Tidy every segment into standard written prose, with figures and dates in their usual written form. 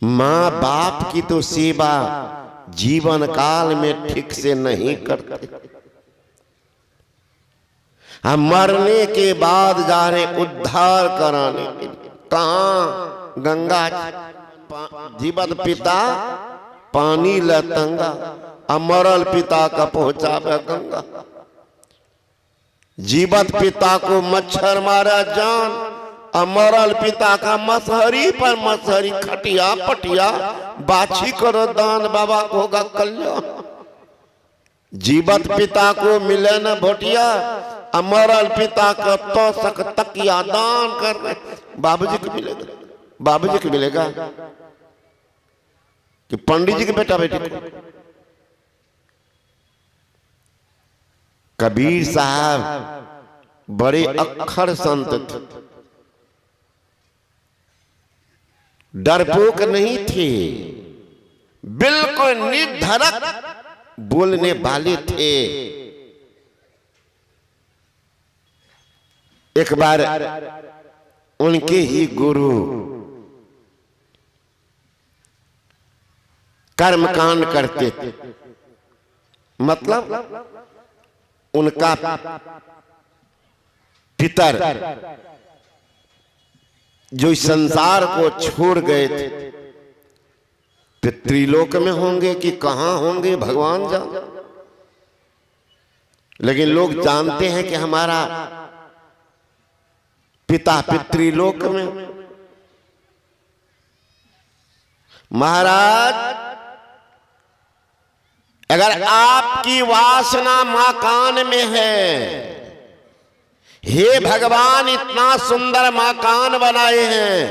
माँ बाप की तो सेवा जीवन काल में ठीक से नहीं करते, हम मरने के बाद जा रहे उद्धार कराने के लिए। कहाँ? गंगा जीवत पिता पानी लतंगा, अमरल पिता का पहुंचावे गंगा। जीवत पिता को मच्छर मारा जान, अमरल पिता का मसहरी पर मसहरी, खटिया पटिया बाछी करो दान, बाबा को होगा कल्याण। जीवत पिता को मिले न भोटिया, अमरल पिता का तो सक तकिया दान कर रहे, बाबूजी को मिलेगा, बाबूजी को मिलेगा कि पंडित जी के बेटा बेटी को? कबीर साहब बड़े अक्खर संत थे, डरपोक नहीं थे, बिल्कुल निर्धड़क बोलने वाले थे। एक बार उनके ही गुरु कर्मकांड करते थे, मतलब उनका पितर जो इस संसार को छोड़ गए थे, पितृलोक में होंगे कि कहां होंगे भगवान जाने, लेकिन लोग जानते हैं कि हमारा पिता पितृलोक में। महाराज, अगर आपकी वासना मकान में है, हे भगवान इतना सुंदर मकान बनाए हैं,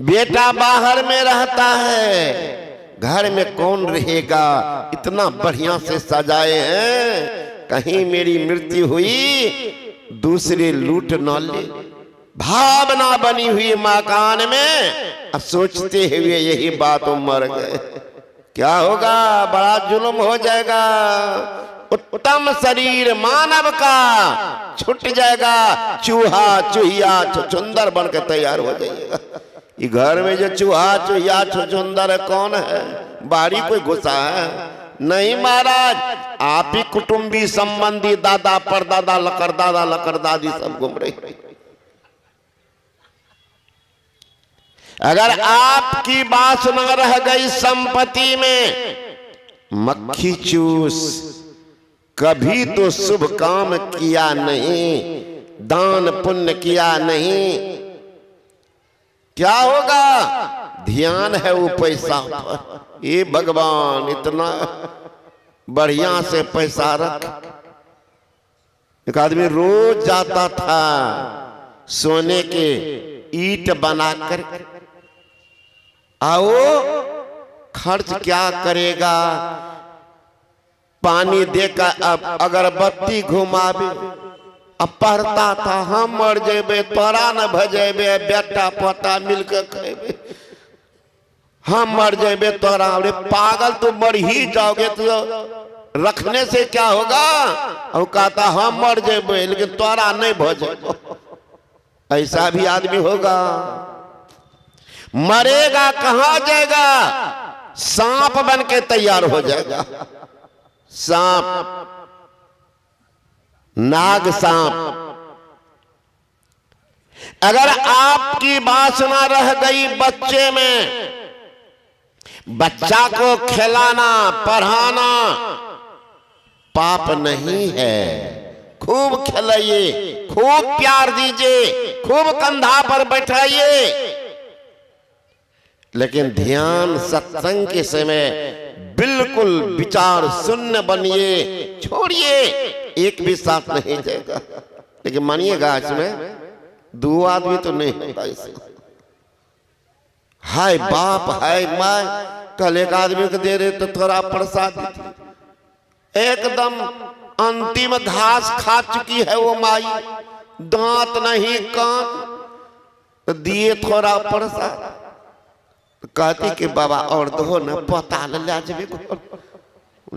बेटा बाहर में रहता है, घर में कौन रहेगा, इतना बढ़िया से सजाए हैं, कहीं मेरी मृत्यु हुई दूसरे लूट न ले, भावना बनी हुई मकान में। अब सोचते हुए यही बात मर गए, क्या होगा, बड़ा जुल्म हो जाएगा, उत्तम शरीर मानव का छूट जाएगा, चूहा चूहिया छुछुंदर बन के तैयार हो जाइएगा। ये घर में जो चूहा चूहिया छुछुंदर है कौन है? बाड़ी कोई घुसा है? नहीं महाराज, आप ही कुटुंबी संबंधी दादा परदादा लकड़दादा लकड़दादी सब घूम रहे। अगर आपकी वासना रह गई संपत्ति में, मक्खी चूस, कभी तो शुभ काम किया नहीं, दान पुण्य किया नहीं, क्या होगा? ध्यान है वो पैसा पर, ये भगवान इतना बढ़िया से पैसा रख। एक आदमी रोज जाता था सोने के ईंट बनाकर, आओ खर्च क्या करेगा, पानी देकर अब अगरबत्ती घुमावे, अब पढ़ता था हम मर जेबे तोरा न भजेबे, बेटा पोता मिलकर खेबे, हम मर जेबे तोरा। अरे पागल, तू मर ही जाओगे तो रखने से क्या होगा? और कहता हम मर जेबे लेकिन तोरा नहीं भजेबो। ऐसा भी आदमी होगा? मरेगा कहां जाएगा? सांप बन के तैयार हो जाएगा, सांप, नाग सांप। अगर आपकी वासना रह गई बच्चे में, बच्चा को खिलाना पढ़ाना पाप नहीं है, खूब खिलाइए, खूब प्यार दीजिए, खूब कंधा पर बैठाइए, लेकिन ध्यान सत्संग के समय बिल्कुल विचार शून्य बनिए, छोड़िए, एक भी साथ नहीं जाएगा। लेकिन मानिएगा इसमें दो आदमी तो नहीं होता इससे। हाय बाप हाय माय, कल एक आदमी को दे रहे तो थोड़ा प्रसाद, एकदम अंतिम घास खा चुकी है वो माई, दांत नहीं कान, तो दिए थोड़ा प्रसाद, कहती कि बाबा और दो न पता ले जाबे,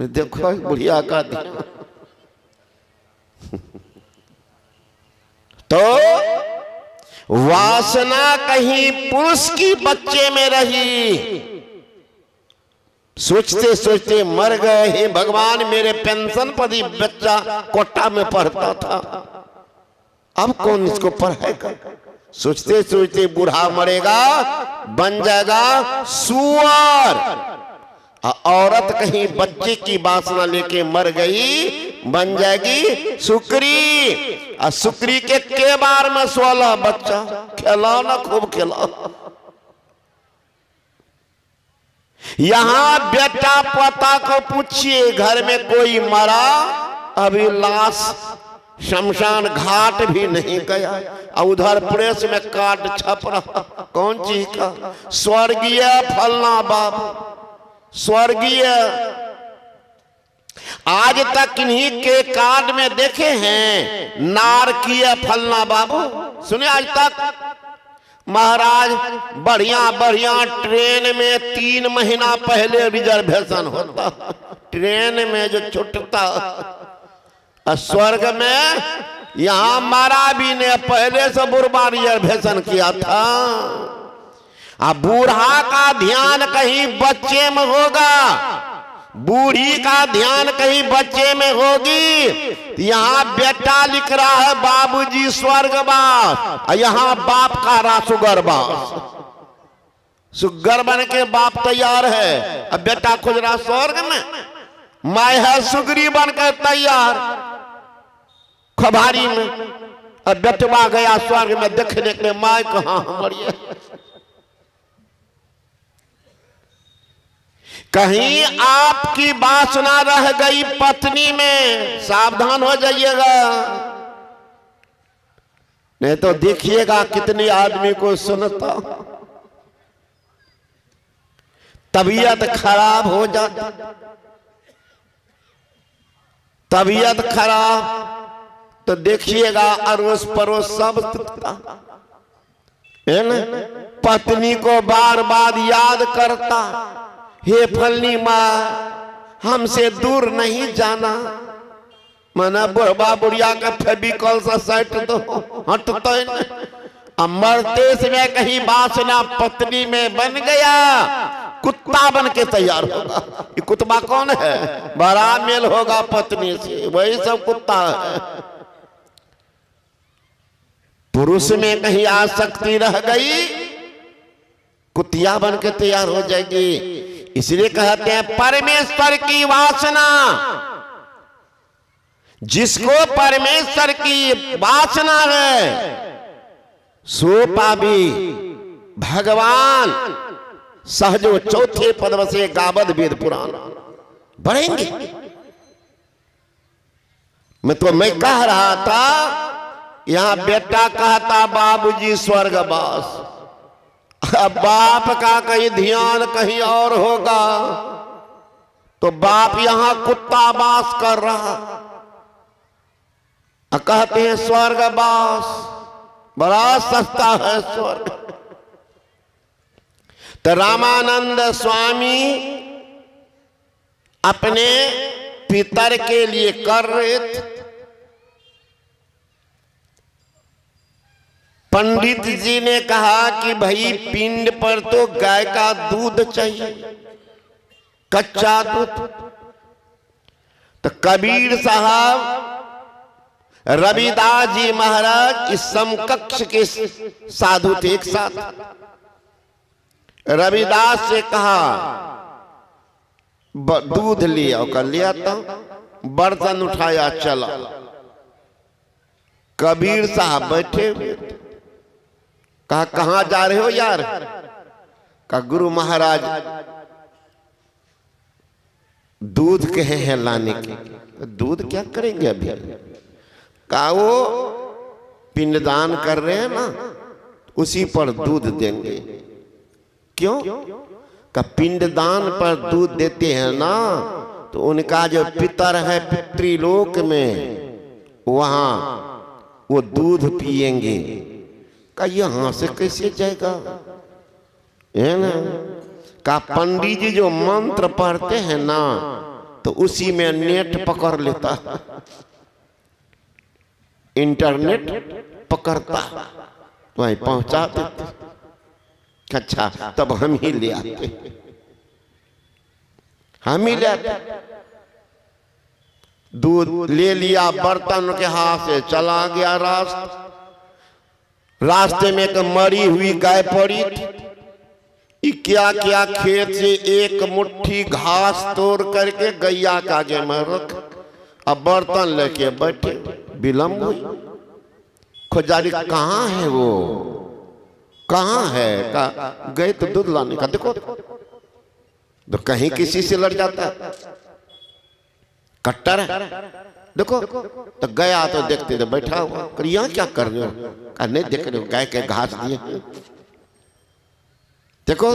देखो बुढ़िया का दिया। तो वासना कहीं पुरुष की बच्चे में रही, सोचते सोचते मर गए। हे भगवान, मेरे पेंशन पर ही बच्चा कोटा में पढ़ता था, अब कौन इसको पढ़ाएगा। सोचते सोचते बूढ़ा मरेगा, बन जाएगा सुअर। औरत कहीं बच्चे की वासना लेके मर गई, बन जाएगी सुकरी। और सुकरी के बार में 16 बच्चा। खिलाओ ना, खूब खिलाओ। यहां बेटा पोता को पूछिए, घर में कोई मरा, अभी लाश शमशान घाट भी नहीं गया, और उधर प्रेस में कार्ड छप रहा, कौन चीज का, स्वर्गीय फलना बाबू, स्वर्गीय। आज तक इन्हीं के कार्ड में देखे हैं नारकीय फलना बाबू, सुने आज तक। महाराज बढ़िया बढ़िया ट्रेन में 3 महीना पहले रिजर्वेशन होता, ट्रेन में जो छुटता। स्वर्ग में यहां मारा भी ने पहले से बुढ़वा रिजर्वेशन किया था। अब बूढ़ा का ध्यान कहीं बच्चे में होगा, बूढ़ी का ध्यान कहीं बच्चे में होगी। यहां बेटा लिख रहा है बाबूजी स्वर्गवास, यहाँ बाप का रहा सुगरवास। सुगर बन के बाप तैयार है, अब बेटा खोज रहा स्वर्ग में। माय है सुगरी बनकर तैयार खबारी में, अब बेटवा गया स्वर्ग में देखने के लिए, माय कहां हमारी। कहीं आपकी वासना रह गई पत्नी में, सावधान हो जाइएगा, नहीं तो देखिएगा कितने आदमी को सुनता तबीयत खराब हो जाती। तबीयत खराब तो देखिएगा अड़ोस पड़ोस सब है ना, पत्नी को बार बार याद करता, हे फलनी माँ हमसे दूर नहीं जाना। मना बुढ़वा बुढ़िया का फेविकॉल से सेट दो, हटता ही नहीं। अब मरते समय कहीं वासना पत्नी में बन गया, कुत्ता बन के तैयार होगा। ये कुत्ता कौन है, बड़ा मेल होगा पत्नी से, वही सब कुत्ता है। पुरुष में कहीं आसक्ति रह गई, कुतिया बन के तैयार हो जाएगी। इसलिए कहते हैं परमेश्वर की वासना, जिसको परमेश्वर की वासना है सो पावी भगवान सहजो चौथे पद से गावद वेद पुराण बढ़ेंगे। मैं कह रहा था, यहां बेटा कहता बाबूजी स्वर्गवास, अब बाप का कहीं ध्यान कहीं और होगा, तो बाप यहां कुत्ता वास कर रहा, कहते हैं स्वर्गवास बड़ा सस्ता है स्वर्ग। तो रामानंद स्वामी अपने पितर के लिए कर रहे थे। पंडित जी ने कहा कि भाई पिंड पर तो गाय का दूध चाहिए, कच्चा दूध। तो कबीर साहब रविदास जी महाराज इस समकक्ष के साधु थे एक साथ। रविदास से कहा दूध लिया, कर लिया था, बर्तन उठाया चला। कबीर साहब बैठे हुए, कहा कहां जा रहे हो यार, कहा गुरु महाराज दूध कहे हैं लाने के। दूध क्या करेंगे अभी, कहा वो पिंडदान कर रहे हैं ना, उसी पर दूध देंगे। क्यों, का पिंडदान पर दूध देते हैं ना, तो उनका जो पितर है पितृलोक में, वहां वो दूध पिएंगे। का यहां से कैसे जाएगा, है ना। का पंडित जी जो मंत्र पढ़ते हैं ना, तो उसी में नेट पकड़ लेता, इंटरनेट पकड़ता, वहीं पहुंचा देते। अच्छा, तब हम ही ले आते, हम ही ले आते। दूध ले लिया बर्तन के हाथ से, चला गया रास्ते में एक मरी हुई गाय पड़ी थी। क्या क्या खेत से एक मुट्ठी घास तोड़ करके गैया के आगे में रख, अब बर्तन लेके बैठे। विलम्ब हुई, खोजारी कहाँ है वो, कहाँ है? गए तो दूध लाने का। देखो तो कहीं किसी से लड़ जाता है, कट्टर है। देखो तो गया तो देखते तो बैठा हुआ, यहाँ क्या कर रहे हो? नहीं देख रहे हो, गाय के घास दिए, देखो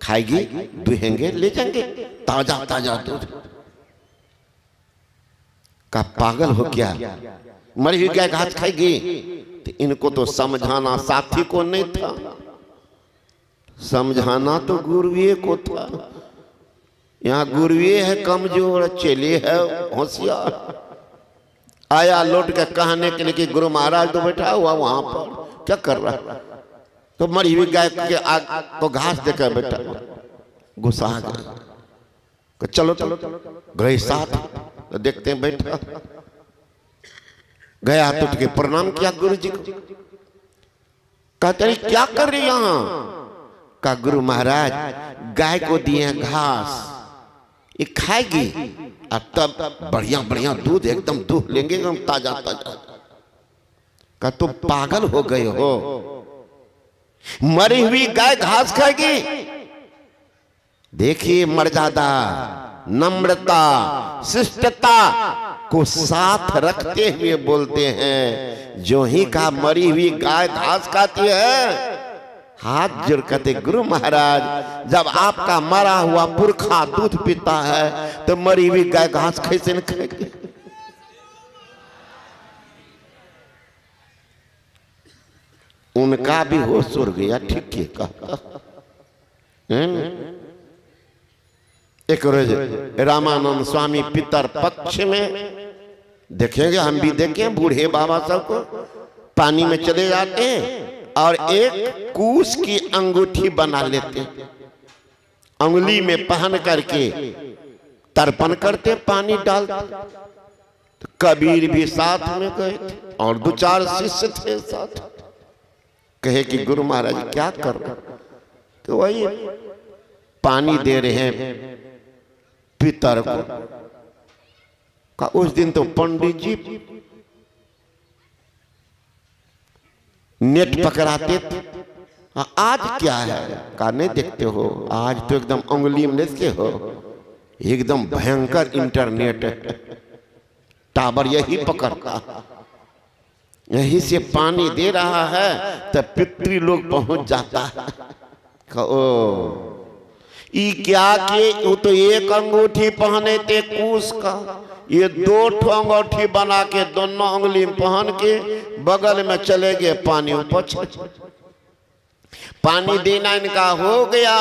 खाएगी, दुहेंगे, ले जाएंगे ताजा ताजा दूध। का पागल हो क्या? मरी हुई गाय घास खाएगी? तो इनको तो समझाना साथी को नहीं था, समझाना तो गुरुए को था। यहाँ गुरुए है कमजोर, चेले है होशियार। आया लौट के कहने के लिए कि गुरु महाराज तो बैठा हुआ वहां पर, क्या कर रहा है? तो मरी हुई गाय के आग को घास देकर बैठा, गुस्सा आ गया। चलो चलो गए साथ, तो देखते हैं बैठा। गया तो उठ के प्रणाम किया गुरु जी को। कहते क्या कर रहे यहाँ? का गुरु महाराज गाय को दिए घास, ये खाएगी और तब बढ़िया बढ़िया दूध, एकदम दूध लेंगे एकदम ताजा ताजा। का तुम पागल हो गए हो? मरी हुई गाय घास खाएगी? देखिए मर्यादा, नम्रता, शिष्टता को साथ रखते हुए बोलते हैं। जो ही का मरी हुई गाय घास खाती है, हाथ जोड़ कहते गुरु महाराज, जब आपका मरा हुआ पुरखा दूध पीता है तो मरी हुई गाय घास कैसे न खाएगी? उनका भी होश उड़ गया। ठीक है कहा। एक रोज रामानंद स्वामी पितर पक्ष में देखेंगे, हम भी देखें, बूढ़े बाबा सब को पानी में चले जाते हैं और एक कूस की अंगूठी बना लेते, अंगुली में पहन करके तर्पण करते, पानी डालते। तो कबीर भी साथ में गए थे और दो चार शिष्य थे साथ। कहे कि गुरु महाराज क्या कर रहे? तो वही पानी दे रहे हैं पितर को। का उस दिन तो पंडित जी नेट पकड़ाते थे, आज क्या है? का नहीं देखते हो, आज तो एकदम उंगली में लेते हो, एकदम भयंकर इंटरनेट टावर यही पकड़ता, यही से पानी दे रहा है तो पितृ लोग पहुंच जाता है। ओ ई क्या के वो तो एक अंगूठी पहने थे कूस का, ये दो अंगूठी बना के दोनों उंगली में पहन के बगल में चले गए पानी ऊपर। पानी देना इनका हो गया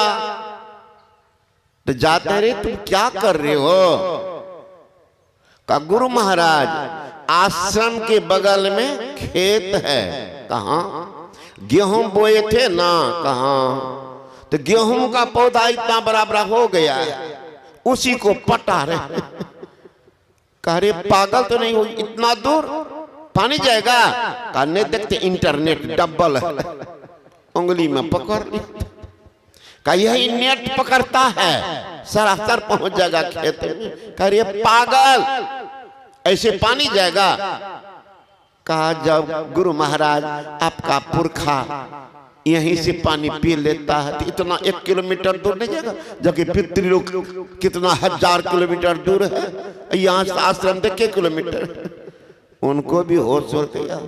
तो जाते रहे, तुम क्या कर रहे हो? का गुरु महाराज आश्रम के बगल में खेत है। कहाँ? गेहूं बोए थे ना, कहाँ? तो गेहूं का पौधा इतना बराबर हो गया है, उसी को पटा रहे। कह रहे पागल तो नहीं हो, इतना दूर पानी जाएगा? कहा नहीं देखते इंटरनेट डबल है, उंगली में पकड़ ली। कहा यही नेट पकड़ता है, सरासर पहुंच जाएगा खेत में। कह रहे पागल, ऐसे पानी जाएगा? कहा जब गुरु महाराज आपका पुरखा यहीं से पानी पी लेता है तो इतना 1 किलोमीटर दूर नहीं जाएगा, जबकि पितृ लोग कितना 1000 किलोमीटर दूर है। यहाँ से आश्रम 1 किलोमीटर। उनको भी होश हो गया।